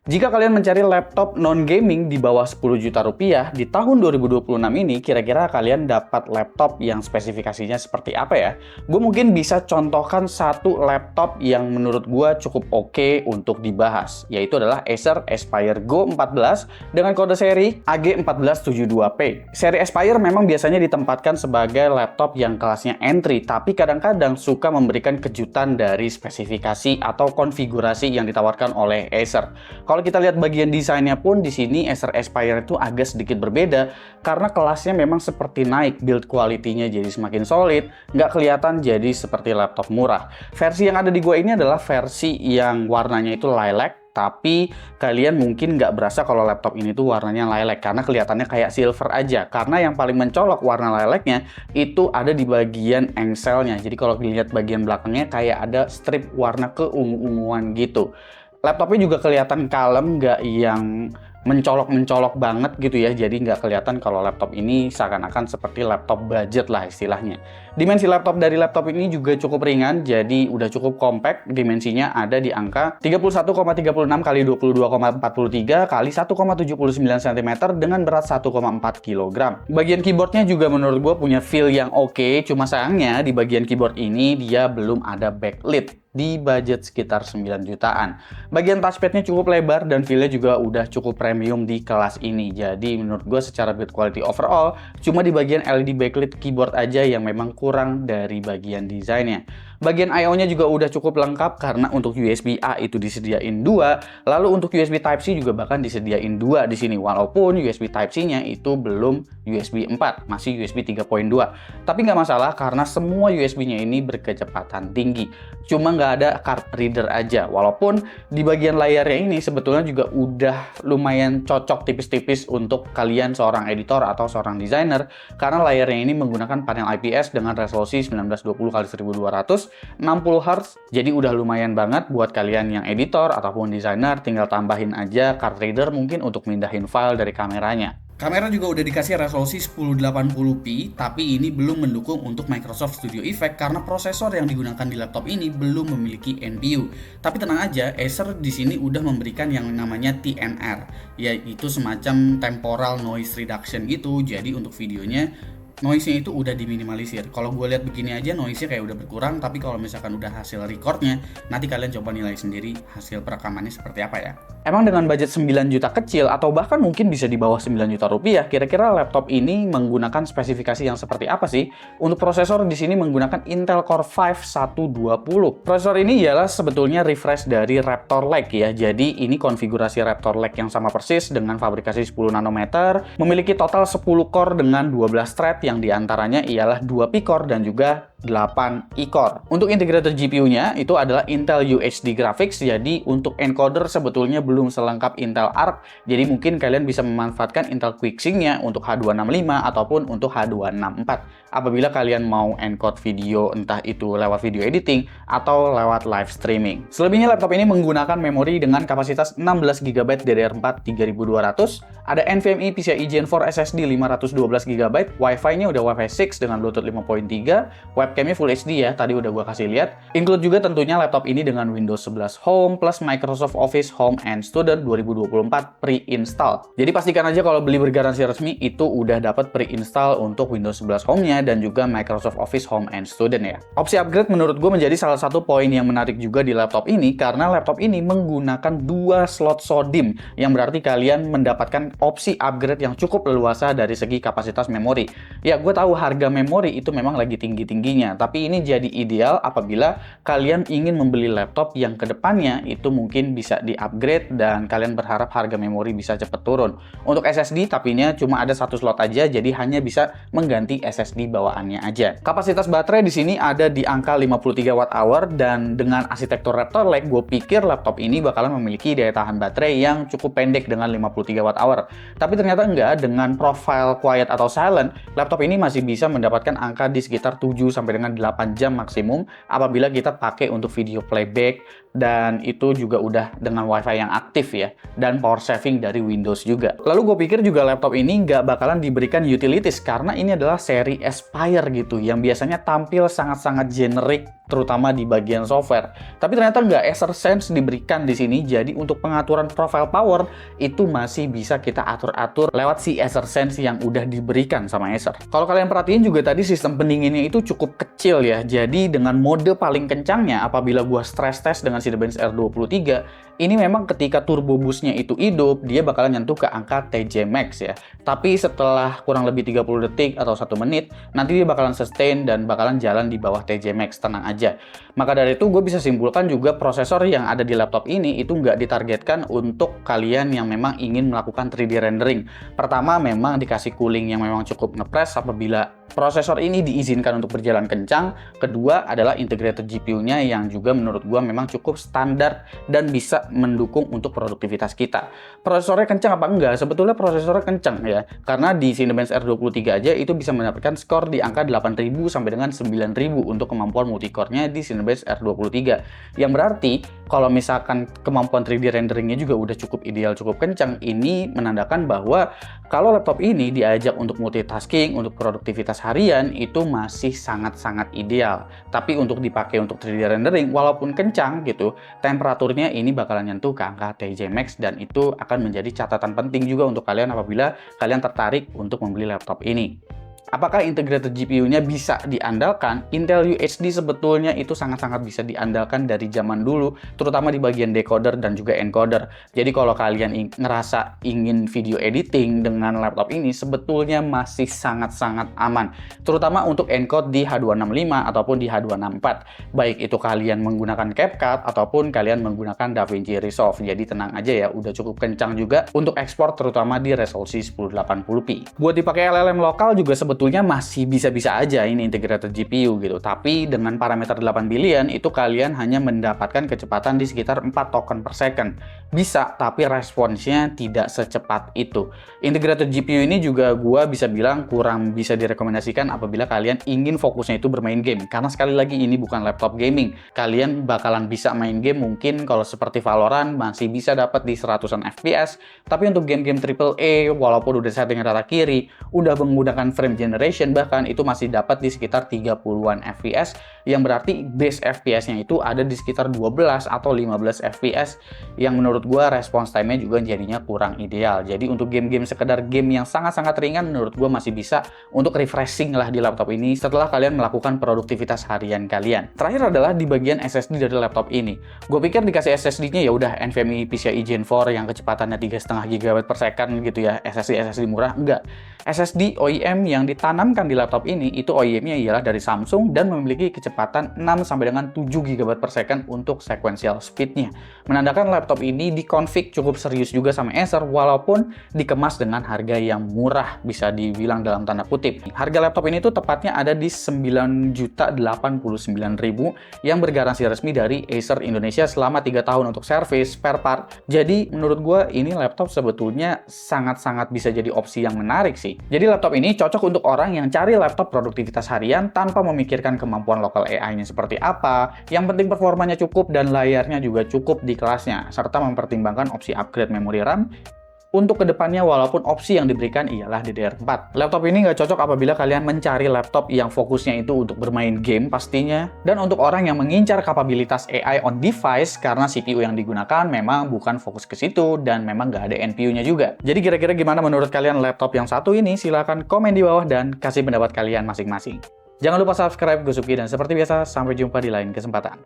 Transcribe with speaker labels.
Speaker 1: Jika kalian mencari laptop non-gaming di bawah 10 juta rupiah di tahun 2026 ini, kira-kira kalian dapat laptop yang spesifikasinya seperti apa ya? Gue mungkin bisa contohkan satu laptop yang menurut gue cukup oke untuk dibahas, yaitu adalah Acer Aspire Go 14 dengan kode seri AG1472P. Seri Aspire memang biasanya ditempatkan sebagai laptop yang kelasnya entry, tapi kadang-kadang suka memberikan kejutan dari spesifikasi atau konfigurasi yang ditawarkan oleh Acer. Kalau kita lihat bagian desainnya pun di sini Acer Aspire itu agak sedikit berbeda karena kelasnya memang seperti naik, build quality-nya jadi semakin solid, nggak kelihatan jadi seperti laptop murah. Versi yang ada di gua ini adalah versi yang warnanya itu lilac, tapi kalian mungkin nggak berasa kalau laptop ini tuh warnanya lilac karena kelihatannya kayak silver aja. Karena yang paling mencolok warna lilacnya itu ada di bagian engselnya. Jadi kalau dilihat bagian belakangnya kayak ada strip warna keungu-unguan gitu. Laptopnya juga kelihatan kalem, nggak yang mencolok-mencolok banget gitu ya. Jadi nggak kelihatan kalau laptop ini seakan-akan seperti laptop budget lah istilahnya. Dimensi laptop dari laptop ini juga cukup ringan, jadi udah cukup compact. Dimensinya ada di angka 31,36 x 22,43 x 1,79 cm dengan berat 1,4 kg. Bagian keyboardnya juga menurut gue punya feel yang oke, cuma sayangnya di bagian keyboard ini dia belum ada backlit di budget sekitar 9 jutaan. Bagian touchpadnya cukup lebar dan feel-nya juga udah cukup premium di kelas ini. Jadi menurut gue secara build quality overall, cuma di bagian LED backlit keyboard aja yang memang kurang dari bagian desainnya. Bagian I/O-nya juga udah cukup lengkap karena untuk USB-A itu disediain 2, lalu untuk USB Type-C juga bahkan disediain 2 di sini. Walaupun USB Type-C-nya itu belum USB 4, masih USB 3.2. Tapi nggak masalah karena semua USB-nya ini berkecepatan tinggi. Cuma nggak ada card reader aja. Walaupun di bagian layarnya ini sebetulnya juga udah lumayan cocok tipis-tipis untuk kalian seorang editor atau seorang desainer karena layarnya ini menggunakan panel IPS dengan resolusi 1920x1200 60 Hz, jadi udah lumayan banget buat kalian yang editor ataupun desainer, tinggal tambahin aja card reader mungkin untuk mindahin file dari kameranya. Kamera juga udah dikasih resolusi 1080p, tapi ini belum mendukung untuk Microsoft Studio Effect karena prosesor yang digunakan di laptop ini belum memiliki NPU. Tapi tenang aja, Acer di sini udah memberikan yang namanya TNR, yaitu semacam temporal noise reduction gitu. Jadi untuk videonya noise-nya itu udah diminimalisir. Kalau gue lihat begini aja noise-nya kayak udah berkurang, tapi kalau misalkan udah hasil recordnya, nanti kalian coba nilai sendiri hasil perekamannya seperti apa ya. Emang dengan budget 9 juta kecil atau bahkan mungkin bisa di bawah 9 juta rupiah, kira-kira laptop ini menggunakan spesifikasi yang seperti apa sih? Untuk prosesor di sini menggunakan Intel Core 5 120. Prosesor ini ialah sebetulnya refresh dari Raptor Lake ya. Jadi ini konfigurasi Raptor Lake yang sama persis dengan fabrikasi 10 nanometer, memiliki total 10 core dengan 12 thread yang diantaranya ialah 2 P-core dan juga 8 E-core. Untuk integrator GPU-nya itu adalah Intel UHD Graphics, jadi untuk encoder sebetulnya belum selengkap Intel Arc, jadi mungkin kalian bisa memanfaatkan Intel QuickSync-nya untuk H265 ataupun untuk H264 apabila kalian mau encode video entah itu lewat video editing atau lewat live streaming. Selebihnya laptop ini menggunakan memori dengan kapasitas 16 GB DDR4 3200, ada NVMe PCIe Gen 4 SSD 512 GB, Wi-Fi-nya udah Wi-Fi 6 dengan Bluetooth 5.3, webcamnya Full HD ya, tadi udah gua kasih lihat. Include juga tentunya laptop ini dengan Windows 11 Home plus Microsoft Office Home and Student 2024 pre-install. Jadi pastikan aja kalau beli bergaransi resmi itu udah dapat pre-install untuk Windows 11 Home-nya dan juga Microsoft Office Home and Student ya. Opsi upgrade menurut gue menjadi salah satu poin yang menarik juga di laptop ini karena laptop ini menggunakan 2 slot SODIMM yang berarti kalian mendapatkan opsi upgrade yang cukup leluasa dari segi kapasitas memori. Ya, gue tahu harga memori itu memang lagi tinggi-tingginya, tapi ini jadi ideal apabila kalian ingin membeli laptop yang kedepannya itu mungkin bisa di-upgrade dan kalian berharap harga memori bisa cepat turun. Untuk SSD tapinya cuma ada 1 slot aja, jadi hanya bisa mengganti SSD bawaannya aja. Kapasitas baterai di sini ada di angka 53 Wh dan dengan arsitektur Raptor Lake, gue pikir laptop ini bakalan memiliki daya tahan baterai yang cukup pendek dengan 53 Wh. Tapi ternyata enggak, dengan profile quiet atau silent, laptop ini masih bisa mendapatkan angka di sekitar 7 sampai dengan 8 jam maksimum apabila kita pakai untuk video playback, dan itu juga udah dengan WiFi yang aktif ya, dan power saving dari Windows juga. Lalu gue pikir juga laptop ini nggak bakalan diberikan utilities karena ini adalah seri Aspire gitu, yang biasanya tampil sangat-sangat generik terutama di bagian software. Tapi ternyata nggak Acer Sense diberikan di sini, jadi untuk pengaturan profile power itu masih bisa kita atur-atur lewat si Acer Sense yang udah diberikan sama Acer. Kalau kalian perhatiin juga tadi sistem pendinginnya itu cukup kecil ya, jadi dengan mode paling kencangnya apabila gua stress test dengan Cinebench R23, ini memang ketika turbo boost-nya itu hidup, dia bakalan nyentuh ke angka TJ Max ya. Tapi setelah kurang lebih 30 detik atau 1 menit, nanti dia bakalan sustain dan bakalan jalan di bawah TJ Max, tenang aja. Maka dari itu gue bisa simpulkan juga prosesor yang ada di laptop ini itu nggak ditargetkan untuk kalian yang memang ingin melakukan 3D rendering. Pertama, memang dikasih cooling yang memang cukup ngepres apabila prosesor ini diizinkan untuk berjalan kencang. Kedua adalah integrated GPU-nya yang juga menurut gue memang cukup standar dan bisa mendukung untuk produktivitas kita. Prosesornya kencang apa enggak? Sebetulnya prosesornya kencang ya, karena di Cinebench R23 aja itu bisa mendapatkan skor di angka 8000 sampai dengan 9000 untuk kemampuan multicore-nya di Cinebench R23. Yang berarti kalau misalkan kemampuan 3D renderingnya juga udah cukup ideal, cukup kencang, ini menandakan bahwa kalau laptop ini diajak untuk multitasking, untuk produktivitas harian, itu masih sangat-sangat ideal. Tapi untuk dipakai untuk 3D rendering, walaupun kencang gitu, temperaturnya ini bakalan nyentuh ke angka TJ Max, dan itu akan menjadi catatan penting juga untuk kalian apabila kalian tertarik untuk membeli laptop ini. Apakah integrated GPU-nya bisa diandalkan? Intel UHD sebetulnya itu sangat-sangat bisa diandalkan dari zaman dulu, terutama di bagian decoder dan juga encoder. Jadi kalau kalian ngerasa ingin video editing dengan laptop ini, sebetulnya masih sangat-sangat aman. Terutama untuk encode di H265 ataupun di H264. Baik itu kalian menggunakan CapCut ataupun kalian menggunakan DaVinci Resolve. Jadi tenang aja ya, udah cukup kencang juga untuk ekspor terutama di resolusi 1080p. Buat dipakai LLM lokal juga sebetulnya masih bisa-bisa aja ini integrated GPU gitu. Tapi dengan parameter 8 billion itu kalian hanya mendapatkan kecepatan di sekitar 4 token per second. Bisa, tapi responsnya tidak secepat itu. Integrated GPU ini juga gua bisa bilang kurang bisa direkomendasikan apabila kalian ingin fokusnya itu bermain game. Karena sekali lagi ini bukan laptop gaming. Kalian bakalan bisa main game mungkin kalau seperti Valorant masih bisa dapat di 100-an FPS. Tapi untuk game-game AAA walaupun udah setting rata kiri, udah menggunakan frame generation, bahkan itu masih dapat di sekitar 30-an FPS, yang berarti base FPS-nya itu ada di sekitar 12 atau 15 FPS, yang menurut gua response time-nya juga jadinya kurang ideal. Jadi untuk game-game sekedar game yang sangat-sangat ringan, menurut gua masih bisa untuk refreshing lah di laptop ini setelah kalian melakukan produktivitas harian kalian. Terakhir adalah di bagian SSD dari laptop ini. Gue pikir dikasih SSD-nya ya udah NVMe PCIe Gen 4 yang kecepatannya 3,5 GB per second gitu ya, SSD murah. Enggak. SSD OEM yang ditanamkan di laptop ini itu OEM-nya ialah dari Samsung dan memiliki kecepatan 6 sampai dengan 7 GB per second untuk sequential speed-nya. Menandakan laptop ini dikonfig cukup serius juga sama Acer walaupun dikemas dengan harga yang murah, bisa dibilang dalam tanda kutip. Harga laptop ini tuh tepatnya ada di 9.089.000 yang bergaransi resmi dari Acer Indonesia selama 3 tahun untuk service, spare part. Jadi menurut gue ini laptop sebetulnya sangat-sangat bisa jadi opsi yang menarik sih. Jadi laptop ini cocok untuk orang yang cari laptop produktivitas harian tanpa memikirkan kemampuan lokal AI-nya seperti apa. Yang penting performanya cukup dan layarnya juga cukup di kelasnya, serta mempertimbangkan opsi upgrade memori RAM untuk kedepannya walaupun opsi yang diberikan ialah DDR4. Laptop ini nggak cocok apabila kalian mencari laptop yang fokusnya itu untuk bermain game pastinya, dan untuk orang yang mengincar kapabilitas AI on device karena CPU yang digunakan memang bukan fokus ke situ dan memang nggak ada NPU-nya juga. Jadi kira-kira gimana menurut kalian laptop yang satu ini? Silahkan komen di bawah dan kasih pendapat kalian masing-masing. Jangan lupa subscribe Gue Supki, dan seperti biasa sampai jumpa di lain kesempatan.